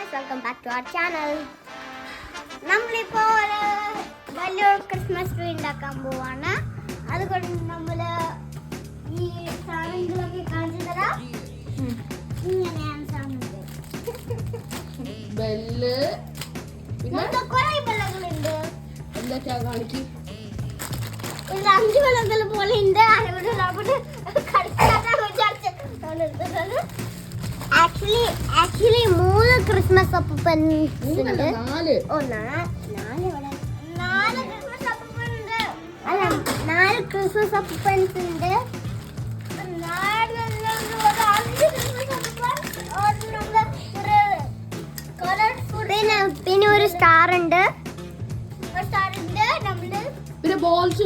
Guys, welcome back to our channel. നമ്മളിപ്പോൾ ഒരു വലിയൊരു ക്രിസ്മസ് ട്രീ ഉണ്ടാക്കാൻ പോവാണ്. അതുകൊണ്ട് നമ്മൾ ഈ സാധനങ്ങളൊക്കെ കാണിച്ചു തരാം. ഇങ്ങനെയാണ് സാധനങ്ങൾ. ബെല്ല്, പിന്നെ കുറേ ബെല്ലുകളുണ്ട്. എന്തൊക്കെയാ കാണിക്കും? ഒരു 5 ബെല്ലുകൾ പോലെ ഉണ്ട്. ആക്ച്വലി 3 ക്രിസ്മസ് അപ്പൂപ്പൻസ് ഉണ്ട്. 4 ക്രിസ്മസ് അപ്പൂപ്പൻസ് ഉണ്ട്. പിന്നെ ഒരു സ്റ്റാർ ഉണ്ട്. പിന്നെ ബോൾസ്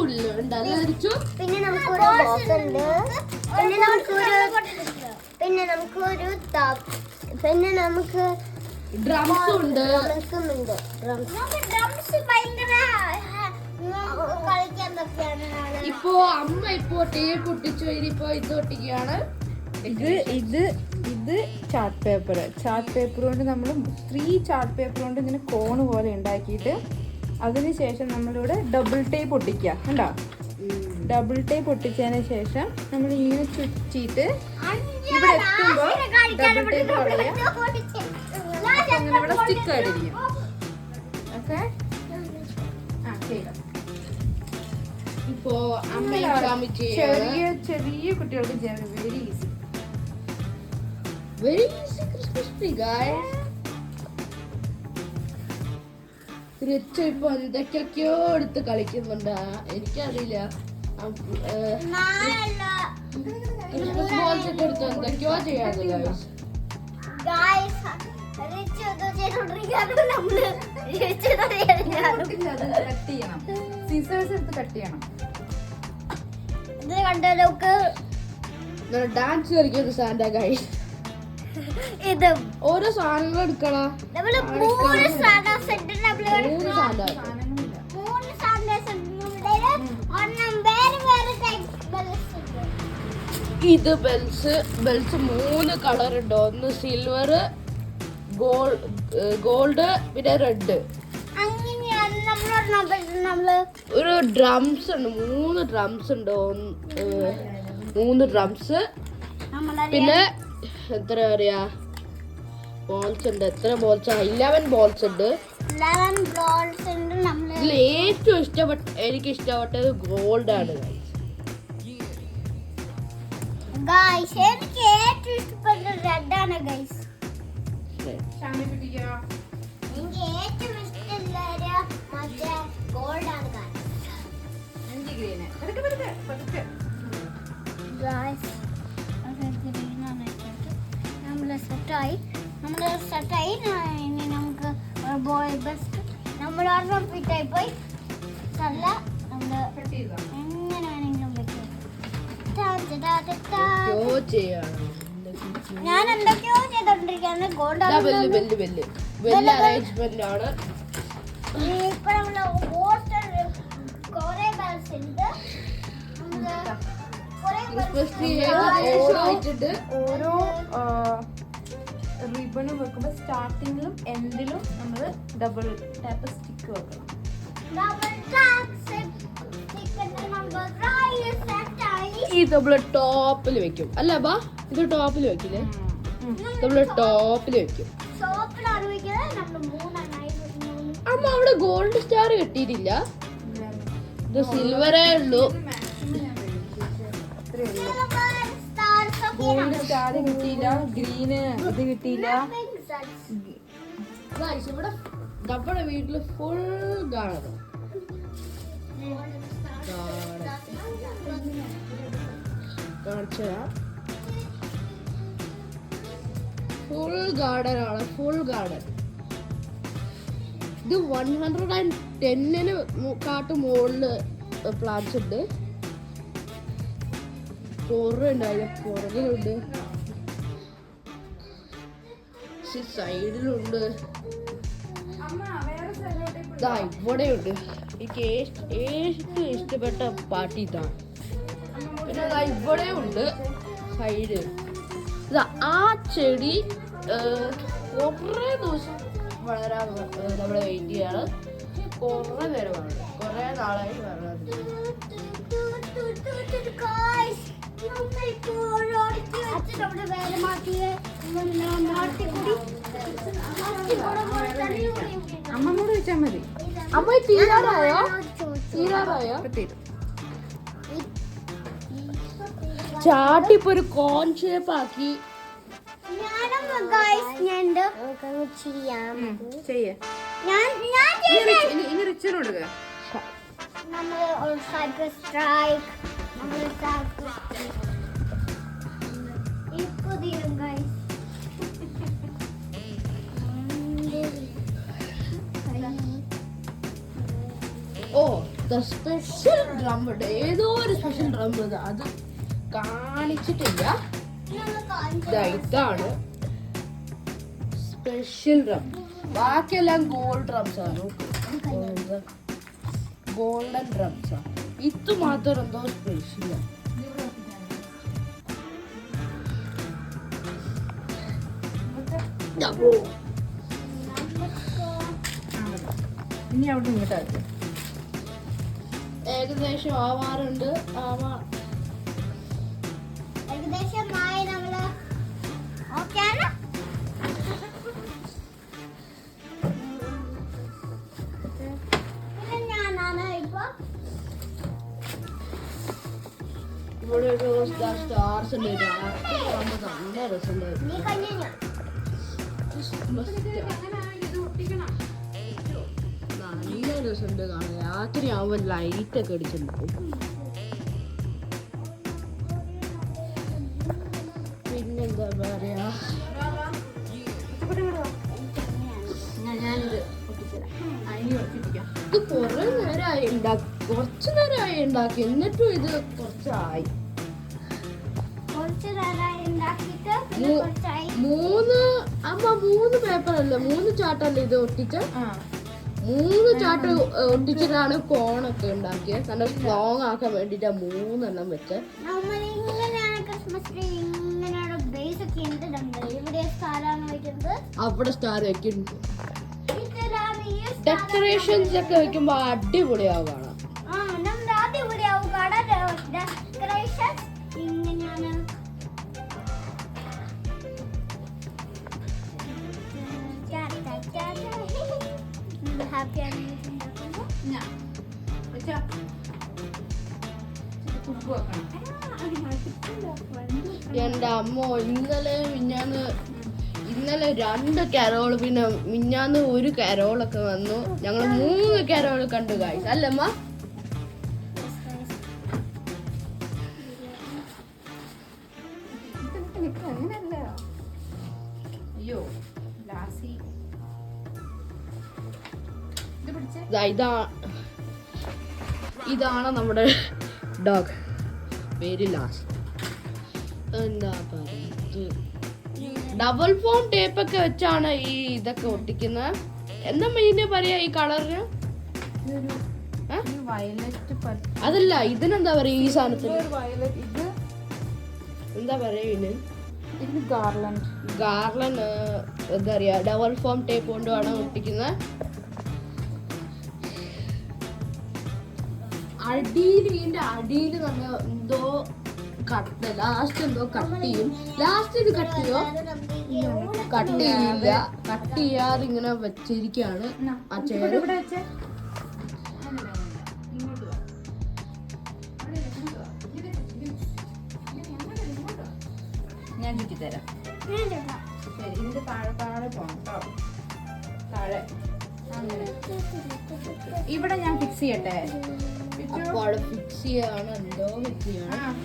പിന്നെ നമുക്കൊരു ബോക്സ് ഉണ്ട്. പിന്നെ നമുക്ക് ഡ്രംസ് ഉണ്ട്. ഇപ്പോ അമ്മ ടേ പൊട്ടിച്ചു. ഇനിയിപ്പോ ഇത് ഒട്ടിക്കുകയാണ്. ഇത് ചാർട്ട് പേപ്പർ കൊണ്ട് നമ്മൾ 3 ചാർട്ട് പേപ്പർ കൊണ്ട് ഇങ്ങനെ കോണ് പോലെ ഉണ്ടാക്കിയിട്ട് അതിനുശേഷം നമ്മളിവിടെ ഡബിൾ ടേപ്പ് ഒട്ടിക്കുക. കണ്ടോ? ഡബിൾ ടേപ്പ് ഒട്ടിച്ചതിന് ശേഷം നമ്മൾ ഇങ്ങനെ ചുറ്റിയിട്ട് ഇവിടെ എത്തുമ്പോൾ ഡബിൾ ടേപ്പ് കളയുക. അങ്ങനെ ഇവിടെ സ്റ്റിക്ക് ആയിട്ടിരിക്കും. ഓക്കെ, ഇപ്പോ അമ്മ ചെറിയ കുട്ടികൾക്ക് ചെയ്യാൻ very easy. Very easy Christmas tree, guys. Rich ഇപ്പൊ എന്തൊക്കെയൊക്കെയോ എടുത്ത് കളിക്കുന്നുണ്ട്. എനിക്കറിയില്ല. ക്രിസ്മസ് ബോൾസ് ഒക്കെ എടുത്ത് എന്തൊക്കെയോ ചെയ്യാതെ സീസേഴ്സ് എടുത്ത് കട്ട് ചെയ്യണം. ഡാൻസ് കളിക്കുന്ന സാന്റാ ഗൈസ്. ഇത് ഓരോ സാധനങ്ങൾ എടുക്കണം. ഇത് ബെൽസ് 3 കളർ ഉണ്ട്. ഒന്ന് സിൽവർ, ഗോൾഡ്, പിന്നെ റെഡ്. ഒരു ഡ്രംസ് ഉണ്ട്. 3 ഡ്രംസ് ഉണ്ട്. 3 ഡ്രംസ്. പിന്നെ എത്ര പറയാ ബോൾസ് ഉണ്ട്. എത്ര ബോൾസ്? 11 ബോൾസ് ഉണ്ട്. ഇതിൽ ഏറ്റവും എനിക്ക് ഇഷ്ടപ്പെട്ടത് ഗോൾഡ് ആണ്. എനിക്ക് ഏറ്റവും ഇഷ്ടപ്പെട്ടത് റെഡ് ആണ് ഗൈസ്. എനിക്ക് ഏറ്റവും ഇഷ്ടമുള്ള മറ്റേ ഗോൾഡ് ആണ് ഗൈസ്. നമ്മൾ സെറ്റായി. ഇനി നമുക്ക് ബോയ് ബെസ്റ്റ് നമ്മൾ ഒരെണ്ണം ഫിറ്റായി പോയി. നല്ല നമ്മൾ എങ്ങനെ വേണമെങ്കിലും പറ്റും. ഞാൻ എന്തൊക്കെയോ ചെയ്തോണ്ടിരിക്കുകയാണ്. ഗോൾഡ് അറേഞ്ച്മെന്റ് ആണ്. ഇപ്പൊ നമ്മള് കുറെ ബെൽസ് ഉണ്ട്. ഓരോ റിബണും വെക്കുമ്പോൾ സ്റ്റാർട്ടിങ്ങിലും എൻഡിലും നമ്മൾ ഡബിൾ ടാപ്പ് സ്റ്റിക്ക് വെക്കണം. ഇത് നമ്മള് ടോപ്പിൽ വെക്കും അല്ല ബാ? ഇത് ടോപ്പിൽ വെക്കില്ലേ? നമ്മള് ടോപ്പിൽ വെക്കും. അമ്മ അവിടെ ഗോൾഡ് സ്റ്റാർ കിട്ടിയിട്ടില്ല. ഇത് സിൽവറേ ഉള്ളൂ. ഗോൾഡ് സ്റ്റാർ കിട്ടിയില്ല. ഗ്രീന് ഇത് കിട്ടിയില്ല. ഇവിടെ നമ്മുടെ വീട്ടില് ഫുൾ ഗാർഡൻ. ഫുൾ ഗാർഡൻ ആണ്. Full garden. ഇത് 110 കാട്ട് മുകളില് പ്ലാന്റ്സ് ഉണ്ട്. പുറകിലുണ്ട്, സൈഡിലുണ്ട്, ഇവിടെയുണ്ട്. എനിക്ക് ഏറ്റവും ഇഷ്ടപ്പെട്ട പാർട്ടി ഇതാണ്. പിന്നെ ഇവിടെ ഉണ്ട് സൈഡ്. ആ ചെടി കുറേ ദിവസം വളരാൻ നമ്മൾ വെയിറ്റ് ചെയ്യാണ്. കുറേ നേരം വളരും, കുറേ നാളായി വളരാൻ. അമ്മമ്മോട് ചോദിച്ചാൽ മതി. അമ്മ തീരാറായോ? തീരാറായോ? ചാട്ടി ഇപ്പൊ ഒരു കോൺ ഷേപ്പ് ആക്കി. ഇനി റിച്ചർ കൊടുക്കുക. ഓ സ്പെഷ്യൽ ഡ്രം ഉണ്ട്, ഏതോ ഒരു സ്പെഷ്യൽ ഡ്രം ഉണ്ട്, അത് കാണിച്ചിട്ടില്ല. ഇതാണ് സ്പെഷ്യൽ ഡ്രം. ബാക്കിയെല്ലാം ഗോൾഡ് ഡ്രംസ് ആണ്, ഗോൾഡൻ ഡ്രംസ് ആണ്. ഇത് മാത്രം എന്തോ സ്പെഷ്യൽ. ഇനി അവിടെ ഇങ്ങോട്ടാക്കി ഏകദേശം ആവാറുണ്ട്. ഏകദേശമായി നമ്മള് ഓക്കെയാണ്. ഞാനാണ് ഇപ്പൊ ഇവിടെ ഒരു സ്റ്റാർസ് ഉണ്ട്, നല്ല രസമുണ്ട്. നീ കഴിഞ്ഞ നല്ല രസമുണ്ട് കാണാൻ. രാത്രി ആവുമ്പോ ലൈറ്റ് ഒക്കെ അടിച്ചിട്ടുണ്ടാവും. പിന്നെന്താ പറയാ, ഇത് കൊറേ നേരമായി ഉണ്ടാക്കി, കുറച്ചു നേരമായി ഉണ്ടാക്കി, എന്നിട്ടും ഇത് കുറച്ചായി. മൂന്ന് പേപ്പറല്ലേ, 3 ചാട്ടല്ലേ ഇത് ഒട്ടിച്ച. 3 ചാട്ട് ഒട്ടിച്ചിട്ടാണ് കോണൊക്കെ ഉണ്ടാക്കിയത്. നല്ല സ്ട്രോങ് ആക്കാൻ വേണ്ടിട്ടാ 3 എണ്ണം വെച്ച്. അവിടെ സ്റ്റാർ വെക്കുന്നുണ്ട്. ഡെക്കറേഷൻസ് ഒക്കെ വെക്കുമ്പോ അടിപൊളിയാവാണ്. എന്റെ അമ്മോ, ഇന്നലെ 2 കരോള്, പിന്നെ മിഞ്ഞാന്ന് 1 കരോളൊക്കെ വന്നു. ഞങ്ങൾ 3 കരോള് കണ്ടു ഗൈസ്, അല്ലമ്മ? ഇതാണ് നമ്മുടെ ഡോഗ്, പേര് ലാസ്റ്റ്. എന്താ പറയുക, ഡബിൾ ഫോം ടേപ്പ് ഒക്കെ വെച്ചാണ് ഈ ഇതൊക്കെ ഒട്ടിക്കുന്നത്. എന്താ ഇതിന് പറയാ ഈ കളറിന്? അതല്ല, ഇതിനെന്താ പറയാ ഈ സാധനത്തിന്? എന്താ പറയാ ഇതിന്? ഗാർലൻഡ് എന്താ പറയാ, ഡബിൾ ഫോം ടേപ്പ് കൊണ്ടുമാണ് ഒട്ടിക്കുന്നത്. ഇതിന്റെ അടിയിൽ നമ്മൾ എന്തോ ലാസ്റ്റ് എന്തോ കട്ട് ചെയ്യും. ലാസ്റ്റ് ഇത് കട്ട് ചെയ്യോ? കട്ട് ചെയ്യില്ല, കട്ട് ചെയ്യാതെ ഇങ്ങനെ വെച്ചിരിക്കുകയാണ് ആ ചെയർ. ഞാൻ ചുറ്റിത്തരാം. ഇതിന്റെ താഴെ പോണം കേട്ടോ. താഴെ ഇവിടെ ഞാൻ ഫിക്സ് ചെയ്യട്ടെ. അപ്പോൾ ഫിക്സ് ചെയ്യാണ്, എന്തോ ഫിക്സ് ചെയ്യണം.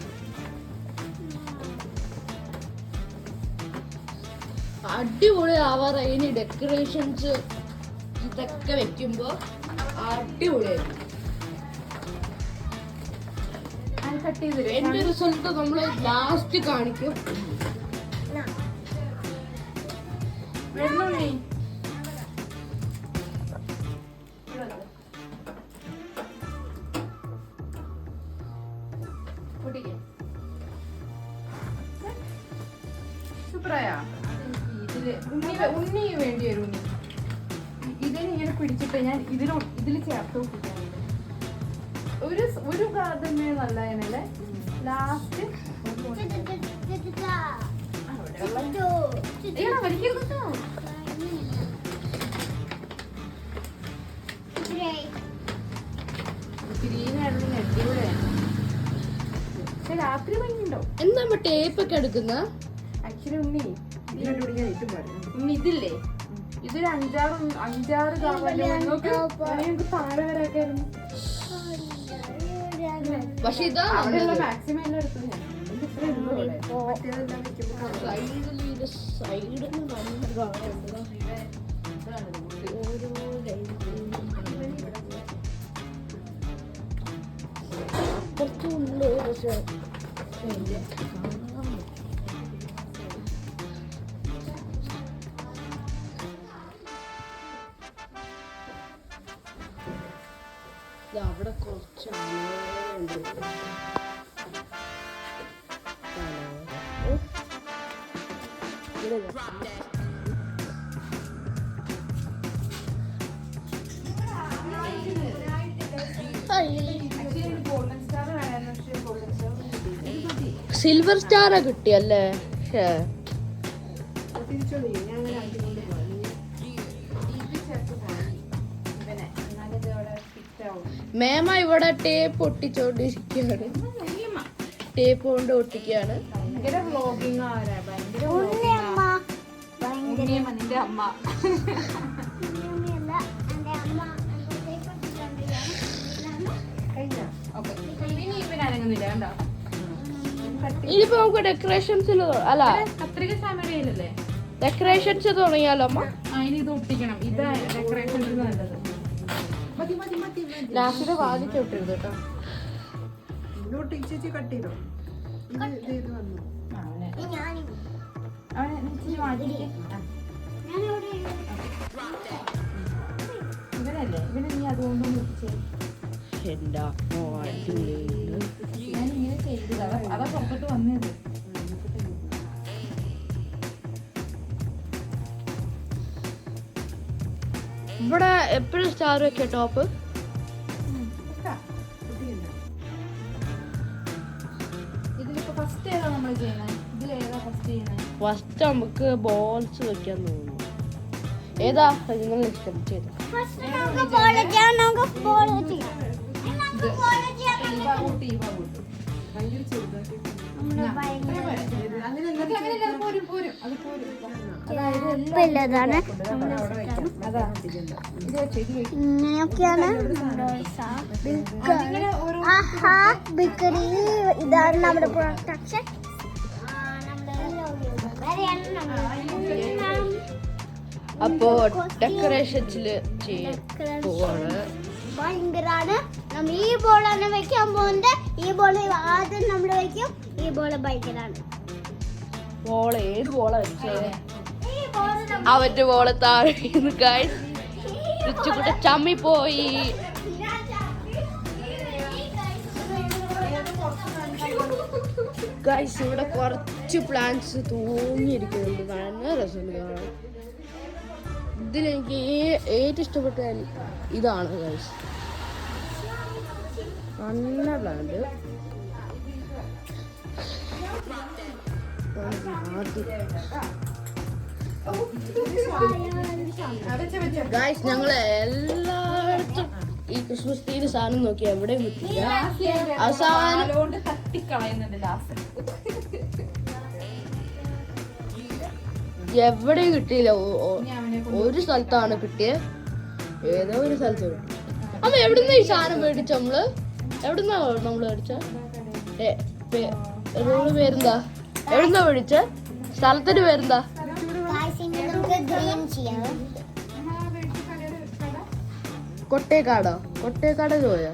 അടിപൊളി ആവാറായി. ഇനി ഡെക്കറേഷൻസ് ഇതൊക്കെ വെക്കുമ്പോ അടിപൊളിയായിരിക്കും. എന്റെ റിസൾട്ട് നമ്മള് ലാസ്റ്റ് കാണിക്കും. സൂപ്പറായാ? ഇതിൽ ഉണ്ണി വേണ്ടി വരും ഉണ്ണി. ഇതിന് ഇങ്ങനെ പിടിച്ചിട്ട് ഞാൻ ഇതിൽ ചേർത്ത് ഒട്ടിക്കാൻ ഒരു തന്നെ നല്ലതിനല്ലേ ലാസ്റ്റ് ഗ്രീനായിരുന്നു അടിപൊളിയാണ്. പക്ഷെ രാത്രി ഭംഗിയുണ്ടാവും. എന്താ ടേപ്പ് ഒക്കെ എടുക്കുന്ന ആക്ച്വലി ഉണ്ണി ഇതില്ലേ, ഇതൊരു അഞ്ചാറ് ഞങ്ങൾക്ക് താഴെ വരാക്കായിരുന്നു. പക്ഷെ ഇതാ മാക്സിമം എല്ലാം എടുത്തത് ഞാൻ. അവിടെ കുറച്ച് ആളുകളുണ്ട്. സിൽവർ സ്റ്റാറാ കിട്ടിയല്ലേ? മേമ ഇവിടെ ടേപ്പ് ഒട്ടിച്ചോണ്ടിരിക്കുകയാണ്. ടേപ്പ് കൊണ്ട് ഒട്ടിക്കുകയാണ്. ഭയങ്കര വ്ലോഗിങ് ആരാ, ഭയങ്കര നിന്റെ അമ്മ. ഇനിയിപ്പോ നമുക്ക് ഡെക്കറേഷൻസ് അല്ല കത്രിക സാമരയിലല്ലേ ഡെക്കറേഷൻസ് തുടങ്ങിയാലോ അമ്മ? ഇനി ഇത് ഒട്ടിക്കണം. ഇതാ ഡെക്കറേഷൻസ് നല്ലത്. ലാസ്റ്റിലെ വാതിക്ക് ഒട്ടരുത് കേട്ടോ. കട്ട് ചെയ്തോ. ഇവനല്ലേ, ഇവനെ നീ അതുകൊണ്ടൊന്നും ഞാൻ ഇങ്ങനെ ചെയ്തത്. അതാ പുറത്തോട്ട് വന്നത്. ഇവിടെ എപ്പോഴും സ്റ്റാർ വെക്കാം ടോപ്പ്. ഇതിലിപ്പോ ഫസ്റ്റ് ഏതാ നമ്മൾ ചെയ്യണേ? ഇതിലേതാ ഫസ്റ്റ് ചെയ്യണേ? ഫസ്റ്റ് നമുക്ക് ബോൾസ് വെക്കാൻ തോന്നുന്നു. ഏതാ നിങ്ങൾ ഇഷ്ടം ചെയ്തു? ഇങ്ങനെയൊക്കെയാണ് ഇതാണ് നമ്മുടെ പ്രൊഡക്ഷൻ. അപ്പോ ഡെക്കറേഷൻസില് പോവാണ്. ഭയങ്കരാണ്. നമ്മൾ ഈ ബോളാണ് വെക്കാൻ പോകുന്നത്. ഈ ബോൾ ആദ്യം നമ്മൾ വെക്കും. ഈ ബോള് ഭയങ്കരാണ്. ബോള് ഏത് ബോളാ വെച്ചേ? അവന്റെ ബോള് താഴെ കൂടെ ചമ്മി പോയി. ഗൈസ് ഇവിടെ കുറച്ച് പ്ലാന്റ്സ് തൂങ്ങിയിരിക്കുന്നുണ്ട്. നല്ല രസമുണ്ട് കാണാൻ. ഇതിലെനിക്ക് ഏറ്റവും ഇഷ്ടപ്പെട്ട ഇതാണ് ഗൈസ്. നല്ല പ്ലാന്റ്. ഗൈസ് ഞങ്ങള് എല്ലായിടത്തും ഈ ക്രിസ്മസ് ട്രീയുടെ സാധനം നോക്കി എവിടെയും കിട്ടില്ല. അവസാനം എവിടെയും കിട്ടിയില്ല. ഒരു സ്ഥലത്താണ് കിട്ടിയത്. ഏതോ ഒരു സ്ഥലത്ത് കിട്ടി. അമ്മ എവിടുന്ന ഈ സാധനം മേടിച്ച നമ്മള്? എവിടുന്നാ നമ്മള് മേടിച്ച? റോഡ് പേരെന്താ? എവിടുന്നാ മേടിച്ച? സ്ഥലത്തിന്റെ പേരെന്താ? കൊട്ടേക്കാടോ? കൊട്ടേക്കാട് പോയാ?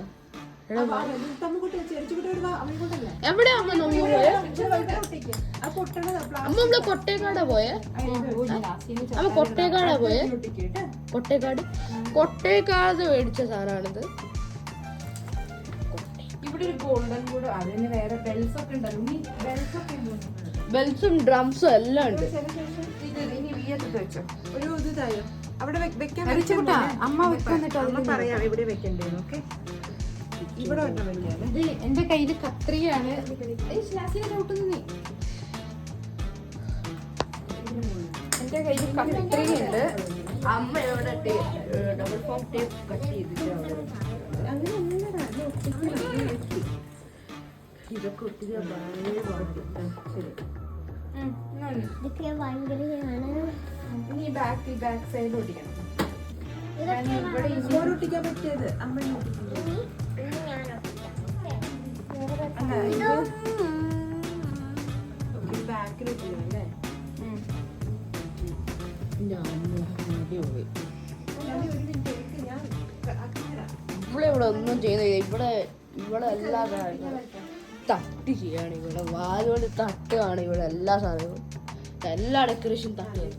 എവിടെയാ അമ്മ നമ്മൾ പോയ? അമ്മ നമ്മള് കൊട്ടേക്കാടാ പോയെ? അമ്മ കൊട്ടേക്കാടാ പോയെ? കൊട്ടേക്കാട് മേടിച്ച സാധനമാണിത്. ഇവിടെ ഒരു ഗോൾഡൻ കൂടെ അതിന് വേറെ ബെൽസ് ഒക്കെ ഉണ്ടല്ലോ. ബെൽസും ഡ്രംസും എല്ലാം ഉണ്ട്. ഈ അറ്റത്ത് വെച്ചോ. ഒരു ഇത് തായോ അവിടെ വെക്കാൻ റിച്ചുകുട്ടാ, അമ്മ വെക്കുന്നിട്ട് അമ്മ പറയാം എവിടെ വെക്കണ്ടേന്ന്. ഓക്കെ, ഇവിടെ ഒരെണ്ണം വെക്കാല്ലേ. ഇത് എന്റെ കയ്യില് കത്രികയാണ്. എന്റെ കയ്യിൽ കത്രികയുണ്ട്. അമ്മ എവിടെ ഡബിൾ ഫോം ടേപ്പ് കട്ട് ചെയ്തിട്ട് ഇതൊക്കെ ഒത്തിരി ഭയങ്കര ശരി. ഇതൊക്കെ ഭയങ്കരമാണ്. ഇനി ബാക്ക് സൈഡ് ഒട്ടിക്കണം. ഇതൊക്കെ ഇവിടെ ഓർ ഒട്ടിക്കാൻ പറ്റിയത് അമ്മ ഒട്ടിക്കുന്നത്. ഇനി ഞാൻ അല്ല, ഇത് ബാക്കിൽ ഒട്ടിക്കണം അല്ലേ? ഞാൻ പോയി ഞാൻ ഇവിടെ ഒന്നും ചെയ്യുന്നില്ല. ഇവിടെ എല്ലാ കാര്യങ്ങളും തട്ടി ചെയ്യാണ്. ഇവിടെ വാലുകൊണ്ട് തട്ടുകയാണ്. ഇവിടെ എല്ലാ സാധനവും എല്ലാ ഡെക്കറേഷൻ തട്ടുകയാണ്.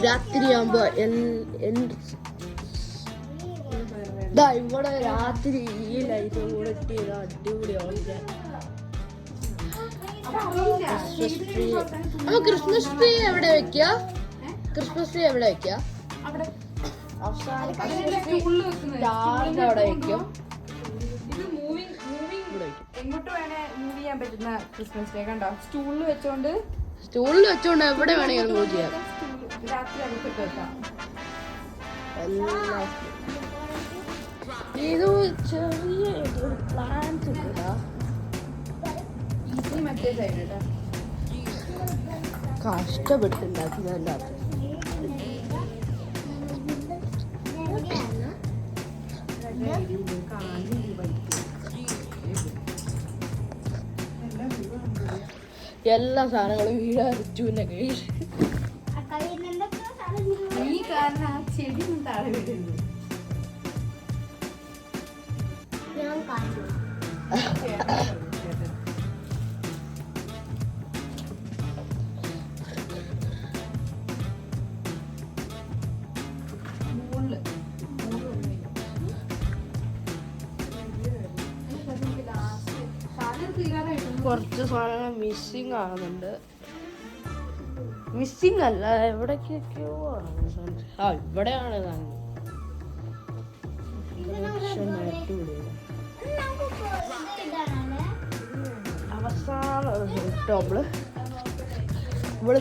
രാത്രിയാകുമ്പോ ഇവിടെ രാത്രി ഈ ലൈറ്റും കൂടെ ഇട്ട് ചെയ്താൽ അടിപൊളിയാവും. അപ്പൊ ക്രിസ്മസ് ട്രീ എവിടെ വെക്കുക? ക്രിസ്മസ് ട്രീ എവിടെ വെക്കുക? അവിടെ അവസാനം സ്റ്റൂളില് അവിടെ വെക്കും. ഇത് മൂവിങ് എങ്ങോട്ട് വേണേ മൂവ് ചെയ്യാൻ പറ്റുന്ന ക്രിസ്മസ് ട്രീ കണ്ടോ. സ്റ്റൂളിൽ വെച്ചോണ്ട് എവിടെ വേണമെങ്കിലും മൂവ് ചെയ്യാം. രാത്രി അകത്തിട്ട് വെക്കാം. എല്ലാം ഇത് ചെറിയ പ്ലാന്റ് ഈസി മറ്റേ സൈഡ് കേട്ടോ. കഷ്ടപ്പെട്ടുണ്ടാക്കുന്നതിൻ്റെ എല്ലാ സാധനങ്ങളും വീഴാറിച്ചുവിന്റെ കയ്യിൽ. ഈ കാരണം ആ ചെടി താഴെ വീഴുന്നു. ഞാൻ കാണിച്ചു. കുറച്ച് സാധനങ്ങൾ മിസ്സിങ് ആകുന്നുണ്ട്. മിസ്സിങ് അല്ല, എവിടേക്കൊക്കെയോ ആണ്. ഇവിടെയാണ് സാധനം. അവസാനം നമ്മള് ഇവിടെ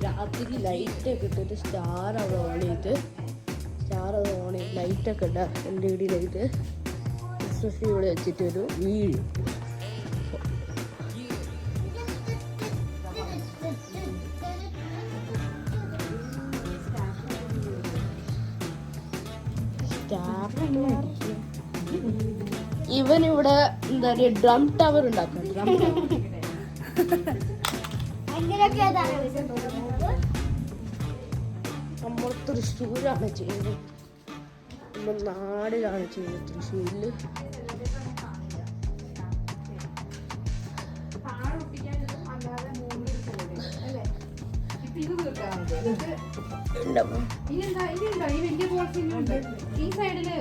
രാത്രി ലൈറ്റൊക്കെ ഇട്ടിട്ട് സ്റ്റാർ അവിടെ ഓൺ ചെയ്ത് ലൈറ്റൊക്കെ ഇട്ട LED ലൈറ്റ് ക്രിസ്മസ് ട്രീ ഇവിടെ വെച്ചിട്ട് ഒരു വീഴും. ഇവനിവിടെ എന്താ പറയുക ഡ്രം ടവർ ഉണ്ടാക്കാം. നമ്മൾ തൃശ്ശൂരാണ് ചെയ്യുന്നത്. നമ്മൾ നാടിലാണ് ചെയ്യുന്നത്. തൃശ്ശൂരിൽ ഈ സൈഡില്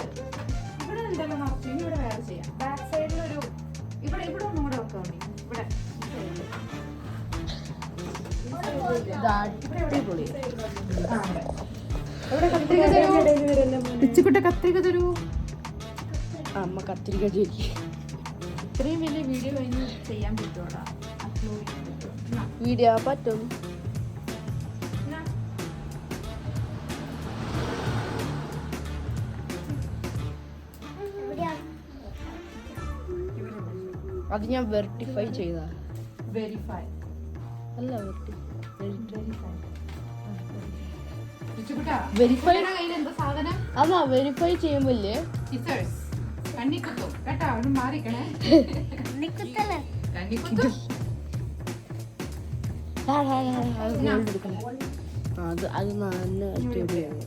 ഇവിടെ ഉണ്ടല്ലോ നിറച്ചു. ഇനി ഇവിടെ വേറെ ചെയ്യാം. ബാക്ക് സൈഡിലൊരു ഇവിടെ ഒന്നും കൂടെ വെക്കാൻ മതി. പിച്ചുകുട്ട കത്രിക തരൂ. അമ്മ കത്തിരിക്ക ചെയ്യും. ഇത്രയും വലിയ വീഡിയോ കഴിഞ്ഞ് ചെയ്യാൻ പറ്റുമോടാ? അപ്ലോഡ് ചെയ്യാൻ പറ്റുമോ? വീഡിയോ പറ്റും. അത് ഞാൻ വെർട്ടിഫൈ ചെയ്ത. വെരിഫൈ അല്ല വെരിഫൈ കയ്യിൽ എന്താ സാധനം? അതാ വെരിഫൈ ചെയ്യുമ്പോല്ലേ സിസേഴ്സ് കണ്ണിക്കുത്തും കേട്ടോ. അവിടെ മാറിക്കണേ. കണ്ണിക്കുത്തും അത് നല്ല അടിപൊളിയാണ്.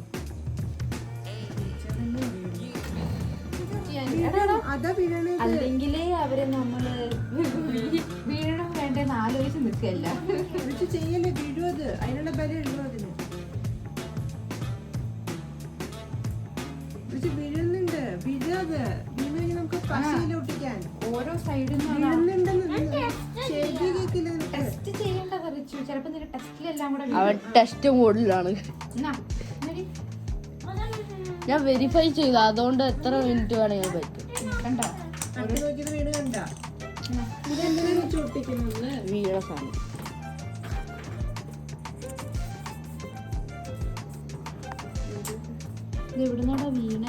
അല്ലെങ്കിലേ അവരെ നമ്മള് വീഴണം വേണ്ടെന്ന് ആലോചിച്ച് നിൽക്കല്ല. ചെയ്യല്ലേ വീഴും. അത് അതിനുള്ള ബലം ഉള്ളൂ അതിന്. ഇത് വീഴുന്നുണ്ട്. വീഴാതെ വീണെങ്കിൽ നമുക്ക് പശയിൽ ഒട്ടിക്കാൻ. ഓരോ സൈഡിൽ ചെവി കേക്കില്ല നിനക്ക്. ടെസ്റ്റ് ചെയ്യേണ്ടത് റിച്ചു. ചിലപ്പോ നിന്റെ ടെസ്റ്റിലെല്ലാം കൂടെ അവൻ ടെസ്റ്റ് മോഡിലാണ്. ഞാൻ വെരിഫൈ ചെയ്തു, അതുകൊണ്ട് എത്ര മിനിറ്റ് വേണമെങ്കിൽ പറ്റും. കണ്ടോ അടുത്ത് നോക്കിയത് വീണ് കണ്ട. ഇതെന്തിനാ വെച്ച് ഒട്ടിക്കുന്നത്? വീഴ സാധനം എവിടുന്നാടാ വീണ?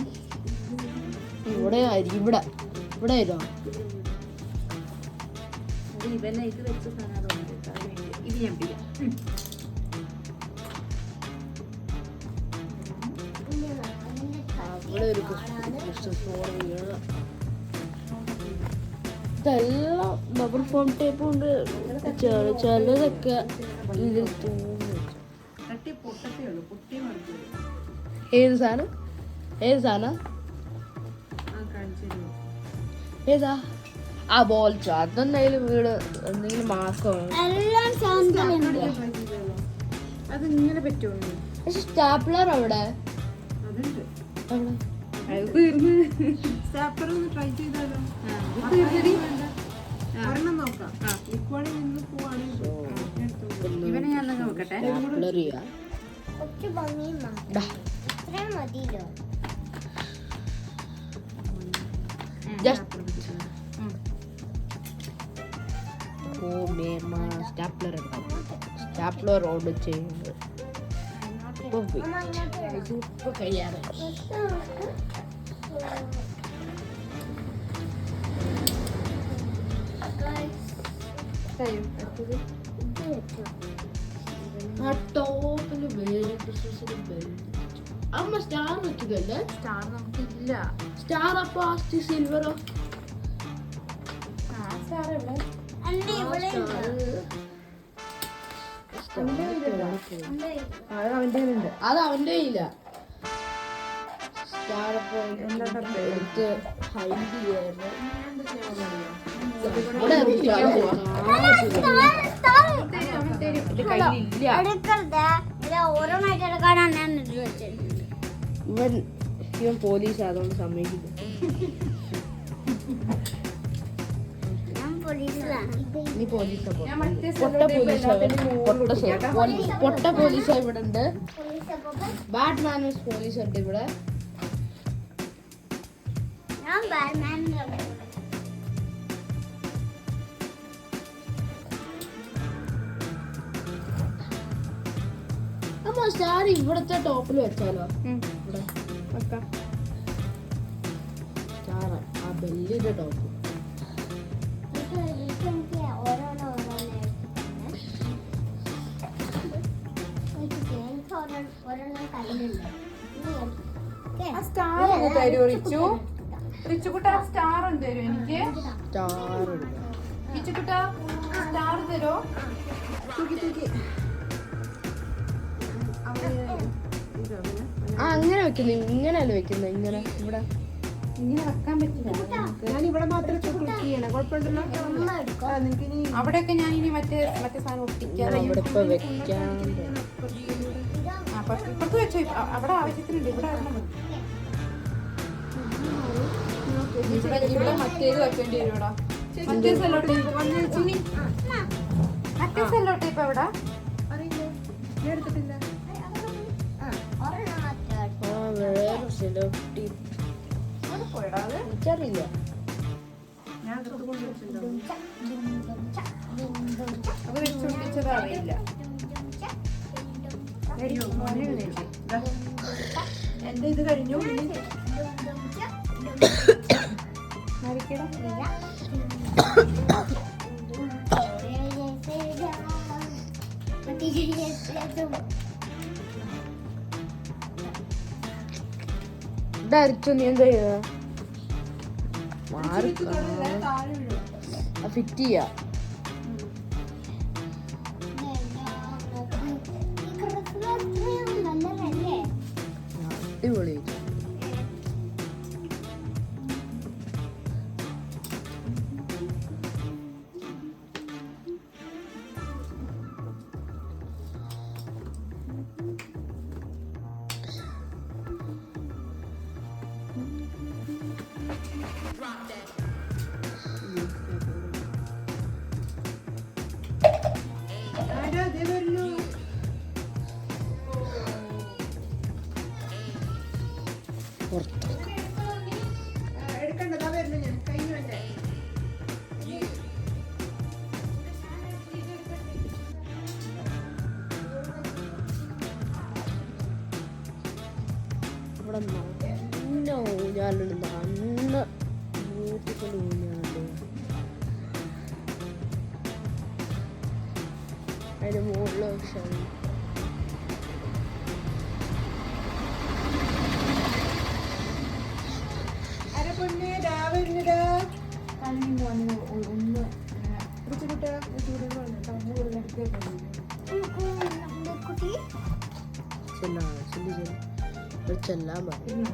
ഇവിടെ ആയിരിക്കും. ഇവിടെ ഇവിടെ ആയിരുന്നോ? ഇവനെ ഇത് വെച്ച സാധനം ഇത് ഞാൻ പിടിക്കാം. അവിടെ ഒരു ക്രിസ്മസ് ബോർഡ് വീഴ. ഇതെല്ലാം ഡബിൾ ഫോം ടേപ്പ് കൊണ്ട് ചിലതൊക്കെ ഇതിൽ തൂങ്ങി. തട്ടി പൊട്ടത്തേ ഉള്ളൂ. പൊട്ടി മറിച്ചു. ഏത് സാധനം? ഏത് സാധനം? കാണിച്ചു. ഏതാ? ആ ബോൾച്ചോ? അതെന്തെങ്കിലും വീട് എന്തെങ്കിലും മാർക്കമാണ്. എല്ലാം സാന്ത്വനുണ്ട്. അത് ഇങ്ങനെ പറ്റുമോ? പക്ഷെ സ്റ്റാപ്ലർ അവിടെ അതുണ്ട്. അവിടെ സ്റ്റാപ്ലർ ഒന്ന് ട്രൈ ചെയ്താലോ? ഒരെണ്ണം നോക്കാം. ഇപ്പോഴും നിന്ന് പോവാണെങ്കിൽ ഇവനെ ഞാൻ നോക്കട്ടെ. സ്റ്റാപ്ലർ ചെയ്യാ. കുറച്ച് ഭംഗിയും മാത്രം. ഇത്രയും മതിയല്ലോ. സ്റ്റാപ്ലർ സ്റ്റാപ്ലർ ഓർഡർ ചെയ്യുന്നത് ഇപ്പൊ കഴിയാറ്. ആ ടോപ്പില് വേറെ ക്രിസ്മസിന് ബെൽറ്റ്. അമ്മ സ്റ്റാർ വെക്കുകയല്ലേ? സ്റ്റാർ നമുക്കില്ല. സ്റ്റാർ അപ്പൊ ആസ്റ്റ് സിൽവറോ? സ്റ്റാർ എവിടെ? അല്ലേ ഇവിടെ ഉണ്ട്. അത് അവൻ്റെ ഉണ്ട്. അത് അവന്റെ കയ്യില്ല. സ്റ്റാർ അപ്പൊ എടുത്ത് ഹൈഡ് ചെയ്യായിരുന്നു. ഇവിടെ കയ്യിലില്ല. എടുക്കരുത്. ഇത് ഓരോന്നായിട്ട് എടുക്കാനാണ് ഞാൻ ഇത് വെച്ചത്. ഇവൻ പോലീസ് അതുകൊണ്ട് സമ്മതിക്കില്ല. ഞാൻ പോലീസിലാണ്. നീ പോലീസാ? ഞാൻ മറ്റേ പൊട്ട പോലീസാ ഇവിടെ ഉണ്ട്. പോലീസ് അപ്പൊ ബാറ്റ്മാൻ പോലീസ് ഉണ്ട് ഇവിടെ. ഞാൻ ബാറ്റ്മാനിന്റെ അമ്മ സ്റ്റാർ ഇവിടത്തെ ടോപ്പിൽ വെച്ചാലോ? ഇവിടെ സ്റ്റാർ ആ ബെല്ലിന്റെ ടോപ്പ്. എനിക്ക് ഒരെണ്ണം കയ്യിലുണ്ട്. ആ സ്റ്റാർ ഒന്ന് തരുമോ റിച്ചു? റിച്ചുകുട്ട സ്റ്റാർ ഒന്ന് തരുമോ എനിക്ക്? സ്റ്റാർ റിച്ചുകുട്ട സ്റ്റാർ തരുമോ? ആ അങ്ങനെ വെക്കുന്നത്, ഇങ്ങനെയല്ല വെക്കുന്നത്. ഇങ്ങനെ ഇവിടെ ഇങ്ങനെ വെക്കാൻ പറ്റില്ല. ഞാൻ ഇവിടെ മാത്രം ക്ലിക്ക് ചെയ്യണം. കുഴപ്പമുണ്ടല്ലോ. നിനക്ക് ഇനി അവിടെയൊക്കെ ഞാൻ ഇനി മറ്റേ സാധനം ഒട്ടിക്കാതെ ഇവിടെ ഇപ്പൊ വെക്കാൻ. ഇപ്പുറത്ത് വെച്ചോ. അവിടെ ആവശ്യത്തിനുണ്ട്. ഇവിടെ ഇവിടെ മറ്റേത് വെക്കേണ്ടി വരുവാ. മറ്റേ സെല്ലോ ടേപ്പ് മറ്റേ സെല്ലോ ടേപ്പ് എവിടെ? അറിയില്ലേ? ഞാൻ എടുത്തിട്ടില്ല. ഒരെണ്ണം മാത്രം ആ വേറെ സെലോട്ടി പോയടാ അത്. എനിക്കറിയില്ല. ഞാൻ എടുത്ത് കൊണ്ടുവച്ചിട്ടുണ്ടോ? അത് വെച്ചൊട്ടിച്ചത് അറിയില്ല. എന്റെ ഇത് കഴിഞ്ഞു. ഇതരിച്ചു. നീ എന്താ ചെയ്ത? താഴെ വീഴും. ഫിറ്റ് ചെയ്യാ. അടിപൊളി. ആരാ അതേ വരുന്നു? പുറത്ത് എടുക്കണ്ടതാ വരുന്നു ഞാൻ കഴിഞ്ഞു എന്റെ ഇവിടെ നല്ല ഊഞ്ഞാലുണ്ട്, നല്ല ബ്യൂട്ടിഫുൾ ഊഞ്ഞാല്. അതിന് മുകളിൽ പക്ഷേ അര പൊന്നെ രാ വരുന്നടാ. ഒന്ന് പിടിച്ചുവിട്ടാ കുട്ടി ചെല്ലാൻ പറഞ്ഞു.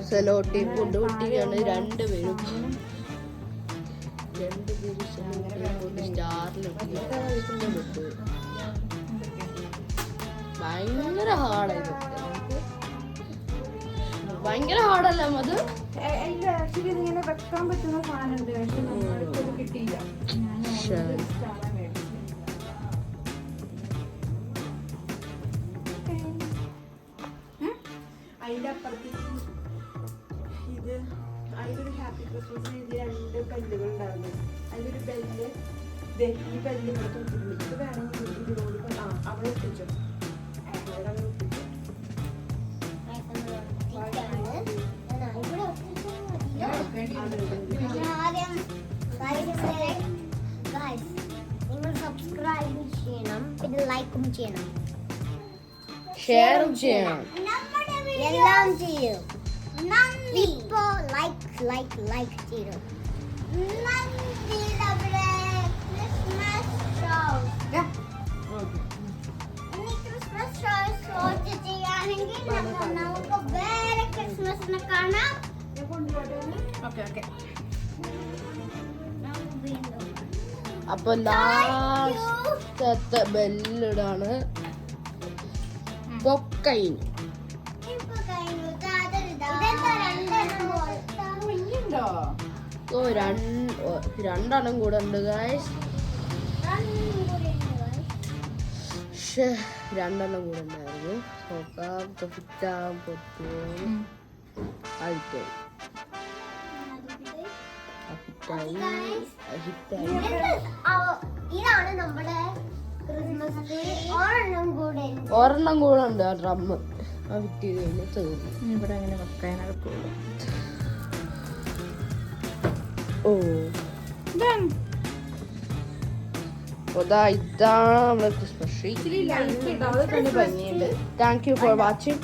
സെലോട്ടി കൊണ്ട് കുട്ടിയാണ് രണ്ടുപേരും സ്റ്റാറിലിട്ട് ഭയങ്കര ഹാർഡായിരുന്നു. ഭയങ്കര ഹാർഡല്ല അത്. ഇല്ല, ആക്ച്വലി ഇതിങ്ങനെ വെക്കാൻ പറ്റുന്ന സാധനമുണ്ട്, പക്ഷെ നമ്മളിത് കിട്ടിയില്ല. ഞാൻ അതിന്റെ അപ്പുറത്തേക്ക് ഇത് അതിലൊരു ഹാപ്പി ക്രിസ്മസ് എഴുതി 2 ബെല്ലുകൾ ഉണ്ടായിരുന്നു. അതിലൊരു ബെല്ല് ഈ ബെല്ല് ഇവിടെ തൊട്ടിരുന്നു. ഇത് വേണമെങ്കിൽ ഇതിനോട് അവിടെ ഒട്ടിച്ചോ, അവിടെ അങ്ങനെ ഒട്ടിച്ചോ. ആദ്യം നിങ്ങൾ സബ്സ്ക്രൈബ് ചെയ്യണം, പിന്നെ ലൈക്കും ചെയ്യണം, ഷെയറും ചെയ്യണം, എല്ലാം ചെയ്യും. ഇപ്പോ ലൈക്ക് ചെയ്യും. നമ്മുടെ Christmas show Christmas shows watch ചെയ്യുകയാണെങ്കിൽ നമുക്ക് വേറെ ക്രിസ്മസിനെ കാണാം. അപ്പൊ ലാസ്റ്റത്തെ ബെല്ലിടാണ്. പൊക്കൈൻ രണ്ടെണ്ണം കൂടെ ഉണ്ട് ഗായ്സ്. രണ്ടെണ്ണം കൂടെ ഉണ്ടായിരുന്നു. നോക്കാം ഫിറ്റാൻ പറ്റുമോ. ഇതാണ് നമ്മുടെ ക്രിസ്മസ് ട്രീ. ഒരെണ്ണം കൂടെ ഉണ്ട്. ആ ഡ്രമ്മ് ആ ഫിറ്റ് ചെയ്ത് കഴിഞ്ഞാൽ തീർന്നു. ഇവിടെ അങ്ങനെ വെക്കാനൊക്കെയുള്ളൂ. ഓ ഇതാണ് നമ്മുടെ ക്രിസ്മസ് ട്രീ. ലൈറ്റ് ഇട്ടോ, അത് തന്നെ ഭംഗിയുണ്ട്. Thank you for watching.